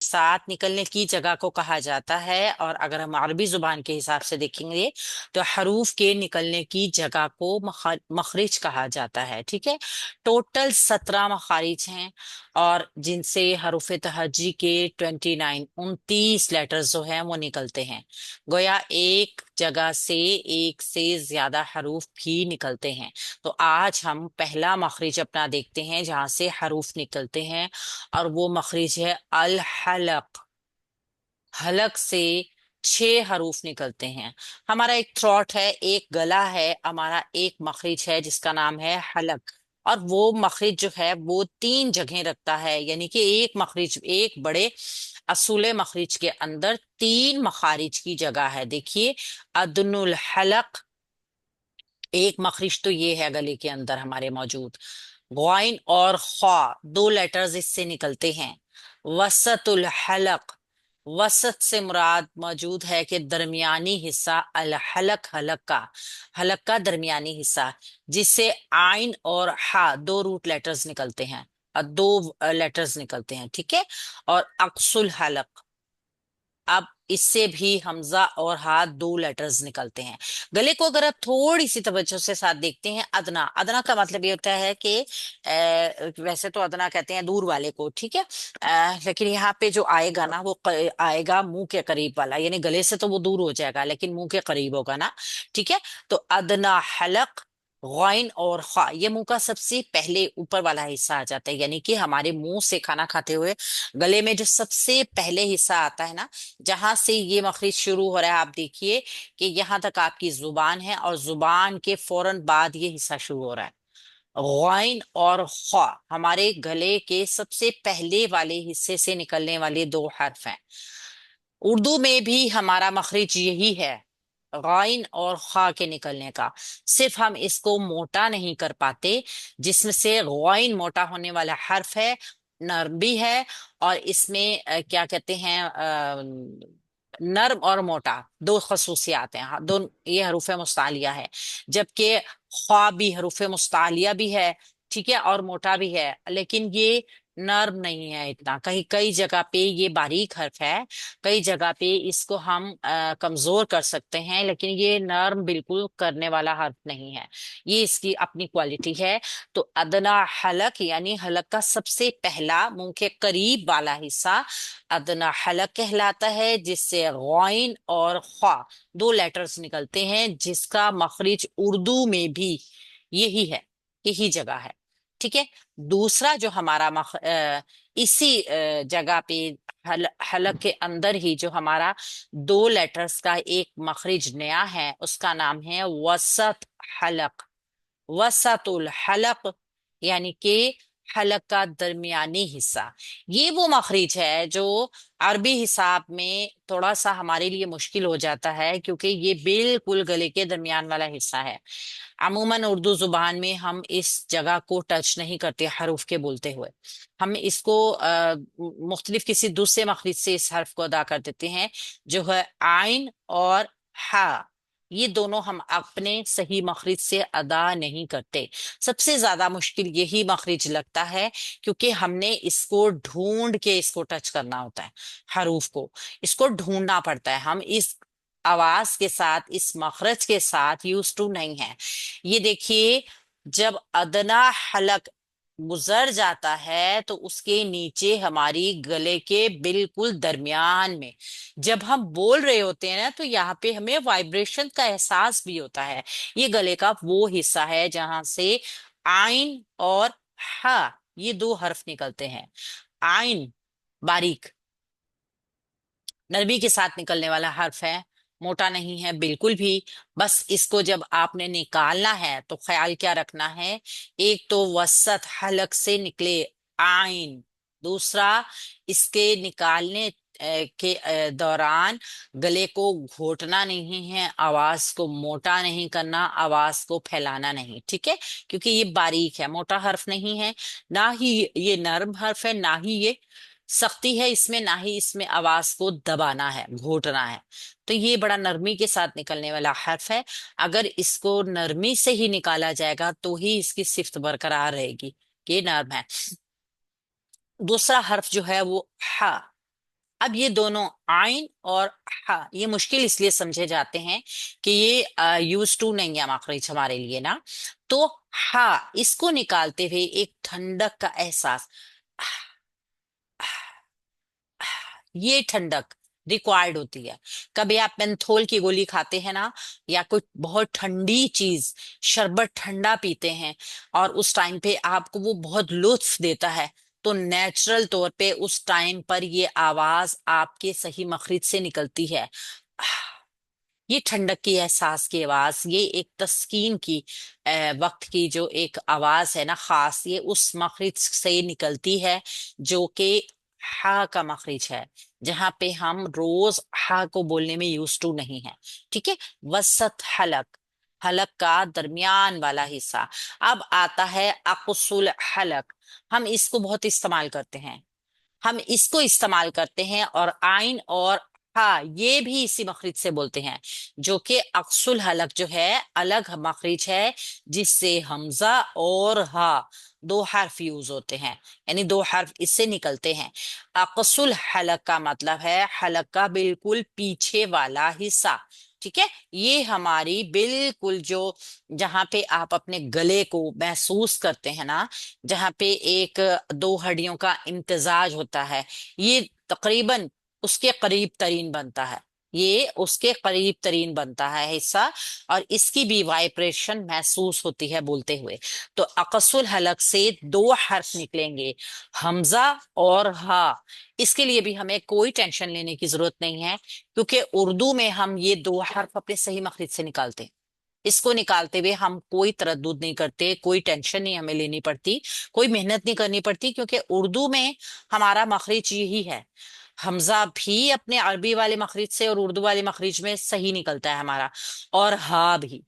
ساتھ نکلنے کی جگہ کو کہا جاتا ہے، اور اگر ہم عربی زبان کے حساب سے دیکھیں گے تو حروف کے نکلنے کی جگہ کو مخرج کہا جاتا ہے، ٹھیک ہے۔ ٹوٹل 17 مخارج ہیں، اور جن سے حروف تہجی کے 29 لیٹرز جو ہیں وہ نکلتے ہیں۔ گویا ایک جگہ سے ایک سے زیادہ حروف بھی نکلتے ہیں۔ تو آج ہم پہلا مخرج اپنا دیکھتے ہیں جہاں سے حروف نکلتے ہیں، اور وہ مخرج ہے الحلق۔ حلق سے 6 حروف نکلتے ہیں۔ ہمارا ایک تھروٹ ہے، ایک گلا ہے، ہمارا ایک مخرج ہے جس کا نام ہے حلق، اور وہ مخرج جو ہے وہ 3 جگہیں رکھتا ہے، یعنی کہ ایک مخرج، ایک بڑے اصول مخرج کے اندر 3 مخارج کی جگہ ہے۔ دیکھیے، ادن الحلق، ایک مخرج تو یہ ہے گلے کے اندر ہمارے موجود، غائن اور خا 2 لیٹرز اس سے نکلتے ہیں۔ وسط الحلق، وسط سے مراد موجود ہے کہ درمیانی حصہ، الحلق حلق کا درمیانی حصہ، جس سے آئن اور ہا 2 روٹ لیٹرز نکلتے ہیں، اور 2 لیٹرز نکلتے ہیں، ٹھیک ہے۔ اور اقص الحلق، اب اس سے بھی حمزہ اور ہا 2 لیٹرز نکلتے ہیں۔ گلے کو اگر آپ تھوڑی سی توجہ سے ساتھ دیکھتے ہیں، ادنا، ادنا کا مطلب یہ ہوتا ہے کہ ویسے تو ادنا کہتے ہیں دور والے کو، ٹھیک ہے، لیکن یہاں پہ جو آئے گا نا وہ آئے گا منہ کے قریب والا، یعنی گلے سے تو وہ دور ہو جائے گا لیکن منہ کے قریب ہوگا نا، ٹھیک ہے۔ تو ادنا حلق، غائن اور خا، یہ منہ کا سب سے پہلے اوپر والا حصہ آ جاتا ہے، یعنی کہ ہمارے منہ سے کھانا کھاتے ہوئے گلے میں جو سب سے پہلے حصہ آتا ہے نا، جہاں سے یہ مخرج شروع ہو رہا ہے، آپ دیکھیے کہ یہاں تک آپ کی زبان ہے، اور زبان کے فوراً بعد یہ حصہ شروع ہو رہا ہے۔ غائن اور خا ہمارے گلے کے سب سے پہلے والے حصے سے نکلنے والے 2 حرف ہیں۔ اردو میں بھی ہمارا مخرج یہی ہے، غائن اور خا کے نکلنے کا، صرف ہم اس کو موٹا نہیں کر پاتے، جس میں سے غائن موٹا ہونے والا حرف ہے، نرم بھی ہے، اور اس میں کیا کہتے ہیں، نرم اور موٹا 2 خصوصیات ہیں، ہاں، یہ حروف مستعلیہ ہے، جبکہ خوا بھی حروف مستعلیہ بھی ہے، ٹھیک ہے، اور موٹا بھی ہے، لیکن یہ نرم نہیں ہے اتنا، کہیں کئی جگہ پہ یہ باریک حرف ہے، کئی جگہ پہ اس کو ہم کمزور کر سکتے ہیں، لیکن یہ نرم بالکل کرنے والا حرف نہیں ہے، یہ اس کی اپنی کوالٹی ہے۔ تو ادنا حلق یعنی حلق کا سب سے پہلا منہ کے قریب والا حصہ ادنا حلق کہلاتا ہے، جس سے غائن اور خا 2 لیٹرز نکلتے ہیں، جس کا مخرج اردو میں بھی یہی ہے، یہی جگہ ہے، ٹھیک ہے۔ دوسرا جو ہمارا اسی جگہ پہ حلق کے اندر ہی جو ہمارا 2 لیٹرز کا ایک مخرج نیا ہے، اس کا نام ہے وسط حلق۔ وسط الحلق یعنی کہ حلق کا درمیانی حصہ، یہ وہ مخرج ہے جو عربی حساب میں تھوڑا سا ہمارے لیے مشکل ہو جاتا ہے، کیونکہ یہ بالکل گلے کے درمیان والا حصہ ہے۔ عموماً اردو زبان میں ہم اس جگہ کو ٹچ نہیں کرتے حروف کے بولتے ہوئے، ہم اس کو مختلف کسی دوسرے مخرج سے اس حرف کو ادا کر دیتے ہیں، جو ہے آئن اور ہا، یہ دونوں ہم اپنے صحیح مخرج سے ادا نہیں کرتے۔ سب سے زیادہ مشکل یہی مخرج لگتا ہے، کیونکہ ہم نے اس کو ڈھونڈ کے اس کو ٹچ کرنا ہوتا ہے، حروف کو اس کو ڈھونڈنا پڑتا ہے، ہم اس آواز کے ساتھ، اس مخرج کے ساتھ یوز ٹو نہیں ہے۔ یہ دیکھیے، جب ادنا حلق گزر جاتا ہے تو اس کے نیچے ہماری گلے کے بالکل درمیان میں جب ہم بول رہے ہوتے ہیں نا، تو یہاں پہ ہمیں وائبریشن کا احساس بھی ہوتا ہے۔ یہ گلے کا وہ حصہ ہے جہاں سے آئن اور ہا یہ 2 حرف نکلتے ہیں۔ آئن باریک، نرمی کے ساتھ نکلنے والا حرف ہے، موٹا نہیں ہے بالکل بھی، بس اس کو جب آپ نے نکالنا ہے تو خیال کیا رکھنا ہے، ایک تو وسط حلق سے نکلے آئین، دوسرا اس کے نکالنے کے دوران گلے کو گھوٹنا نہیں ہے، آواز کو موٹا نہیں کرنا، آواز کو پھیلانا نہیں، ٹھیک ہے، کیونکہ یہ باریک ہے، موٹا حرف نہیں ہے، نہ ہی یہ نرم حرف ہے، نہ ہی یہ سختی ہے اس میں، نہ ہی اس میں آواز کو دبانا ہے، گھوٹنا ہے۔ تو یہ بڑا نرمی کے ساتھ نکلنے والا حرف ہے، اگر اس کو نرمی سے ہی نکالا جائے گا تو ہی اس کی صفت برقرار رہے گی کہ نرم ہے۔ دوسرا حرف جو ہے وہ ہا، اب یہ دونوں آئین اور ہا یہ مشکل اس لیے سمجھے جاتے ہیں کہ یہ یوز ٹو نہیں ہے مخرج ہمارے لیے نا. تو ہا اس کو نکالتے ہوئے ایک ٹھنڈک کا احساس، یہ ٹھنڈک ریکوائرڈ ہوتی ہے. کبھی آپ مینتھول کی گولی کھاتے ہیں نا، یا کوئی بہت ٹھنڈی چیز، شربت ٹھنڈا پیتے ہیں، اور اس ٹائم پہ آپ کو وہ بہت لطف دیتا ہے، تو نیچرل طور پہ اس ٹائم پر یہ آواز آپ کے صحیح مخرج سے نکلتی ہے. یہ ٹھنڈک کی احساس کی آواز، یہ ایک تسکین کی وقت کی جو ایک آواز ہے نا خاص، یہ اس مخرج سے نکلتی ہے جو کہ ہا کا مخرج ہے، جہاں پہ ہم روز ہا کو بولنے میں یوز ٹو نہیں ہے. ٹھیک ہے. وسط حلق، حلق کا درمیان والا حصہ. اب آتا ہے اقص الحلق. ہم اس کو بہت استعمال کرتے ہیں، ہم اس کو استعمال کرتے ہیں، اور آئین اور ہاں یہ بھی اسی مخرج سے بولتے ہیں، جو کہ اقص الحلق جو ہے الگ مخرج ہے، جس سے حمزہ اور ہا دو حرف یوز ہوتے ہیں، یعنی دو حرف اس سے نکلتے ہیں. اقص الحلق کا مطلب ہے حلق کا بالکل پیچھے والا حصہ. ٹھیک ہے. یہ ہماری بالکل جو جہاں پہ آپ اپنے گلے کو محسوس کرتے ہیں نا، جہاں پہ ایک دو ہڈیوں کا امتزاج ہوتا ہے، یہ تقریباً اس کے قریب ترین بنتا ہے، یہ اس کے قریب ترین بنتا ہے حصہ، اور اس کی بھی وائبریشن محسوس ہوتی ہے بولتے ہوئے. تو اقص الحلق سے دو حرف نکلیں گے، حمزہ اور ہا. اس کے لیے بھی ہمیں کوئی ٹینشن لینے کی ضرورت نہیں ہے، کیونکہ اردو میں ہم یہ دو حرف اپنے صحیح مخرج سے نکالتے ہیں. اس کو نکالتے ہوئے ہم کوئی تردد نہیں کرتے، کوئی ٹینشن نہیں ہمیں لینی پڑتی، کوئی محنت نہیں کرنی پڑتی، کیونکہ اردو میں ہمارا مخرج یہی ہے. حمزہ بھی اپنے عربی والے مخرج سے اور اردو والے مخرج میں صحیح نکلتا ہے ہمارا، اور ہا بھی.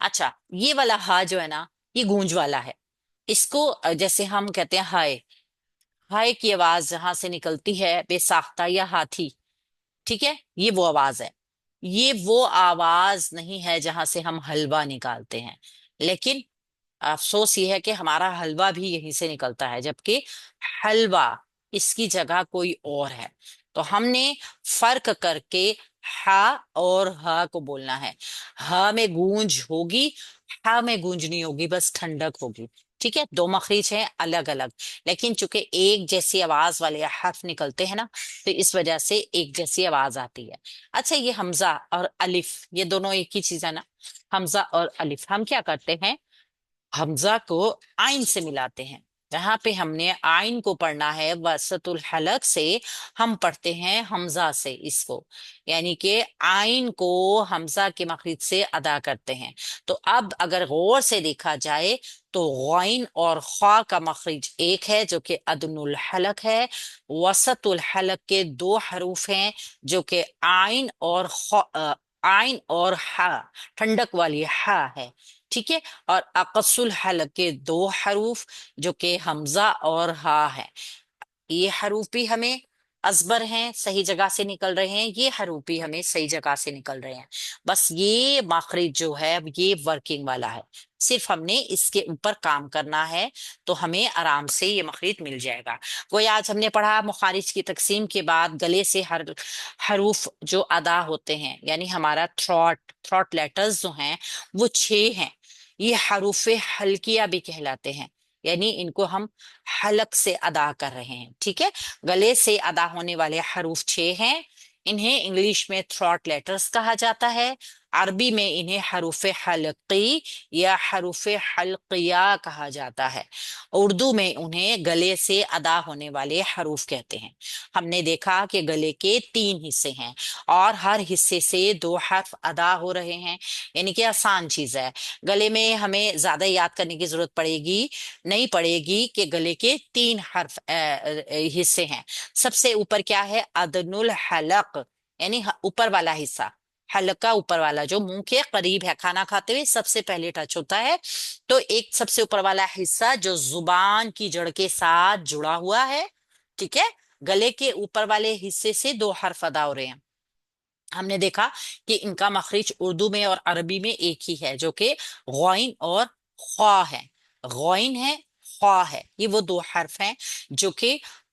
اچھا، یہ والا ہا جو ہے نا، یہ گونج والا ہے. اس کو جیسے ہم کہتے ہیں ہائے، ہائے کی آواز جہاں سے نکلتی ہے بے ساختہ یا ہاتھی. ٹھیک ہے. یہ وہ آواز ہے، یہ وہ آواز نہیں ہے جہاں سے ہم حلوہ نکالتے ہیں. لیکن افسوس یہ ہے کہ ہمارا حلوہ بھی یہیں سے نکلتا ہے، جبکہ حلوہ اس کی جگہ کوئی اور ہے. تو ہم نے فرق کر کے ہا اور ہا کو بولنا ہے. ہا میں گونج ہوگی، ہا میں گونج نہیں ہوگی، بس ٹھنڈک ہوگی. ٹھیک ہے. دو مخرج ہیں الگ الگ، لیکن چونکہ ایک جیسی آواز والے حرف نکلتے ہیں نا، تو اس وجہ سے ایک جیسی آواز آتی ہے. اچھا، یہ حمزہ اور الف یہ دونوں ایک ہی چیز ہے نا. حمزہ اور الف ہم کیا کرتے ہیں، حمزہ کو آئین سے ملاتے ہیں. جہاں پہ ہم نے آئین کو پڑھنا ہے وسط الحلق سے، ہم پڑھتے ہیں حمزہ سے اس کو، یعنی کہ آئین کو حمزہ کے مخرج سے ادا کرتے ہیں. تو اب اگر غور سے دیکھا جائے تو غین اور خا کا مخرج ایک ہے جو کہ ادن الحلق ہے. وسط الحلق کے دو حروف ہیں جو کہ آئین اور آئین اور ہا، ٹھنڈک والی ہا ہے. ٹھیک ہے. اور اقص الحلق کے دو حروف جو کہ حمزہ اور ہا ہے. یہ حروف بھی ہمیں ازبر ہیں، صحیح جگہ سے نکل رہے ہیں، یہ حروف بھی ہمیں صحیح جگہ سے نکل رہے ہیں. بس یہ مخرج جو ہے یہ ورکنگ والا ہے، صرف ہم نے اس کے اوپر کام کرنا ہے تو ہمیں آرام سے یہ مخرج مل جائے گا. کوئی آج ہم نے پڑھا مخارج کی تقسیم کے بعد گلے سے ہر حروف جو ادا ہوتے ہیں، یعنی ہمارا تھروٹ لیٹرز جو ہیں وہ 6 ہیں. یہ حروف حلقیہ بھی کہلاتے ہیں، یعنی ان کو ہم حلق سے ادا کر رہے ہیں. ٹھیک ہے. گلے سے ادا ہونے والے حروف 6 ہیں. انہیں انگلش میں تھروٹ لیٹرز کہا جاتا ہے، عربی میں انہیں حروف حلقی یا حروف حلقیہ کہا جاتا ہے، اردو میں انہیں گلے سے ادا ہونے والے حروف کہتے ہیں. ہم نے دیکھا کہ گلے کے 3 حصے ہیں اور ہر حصے سے 2 حرف ادا ہو رہے ہیں، یعنی کہ آسان چیز ہے. گلے میں ہمیں زیادہ یاد کرنے کی ضرورت نہیں پڑے گی کہ گلے کے 3 حرف حصے ہیں. سب سے اوپر کیا ہے، ادن الحلق، یعنی اوپر والا حصہ، حلقہ اوپر والا جو منہ کے قریب ہے، کھانا کھاتے ہوئے سب سے پہلے ٹچ ہوتا ہے. تو ایک سب سے اوپر والا حصہ جو زبان کی جڑ کے ساتھ جڑا ہوا ہے. ٹھیک ہے. گلے کے اوپر والے حصے سے 2 حرف ادا ہو رہے ہیں. ہم نے دیکھا کہ ان کا مخرج اردو میں اور عربی میں ایک ہی ہے جو کہ غین اور خوا ہے. غین ہے، خوا ہے، یہ وہ 2 حرف ہیں جو کہ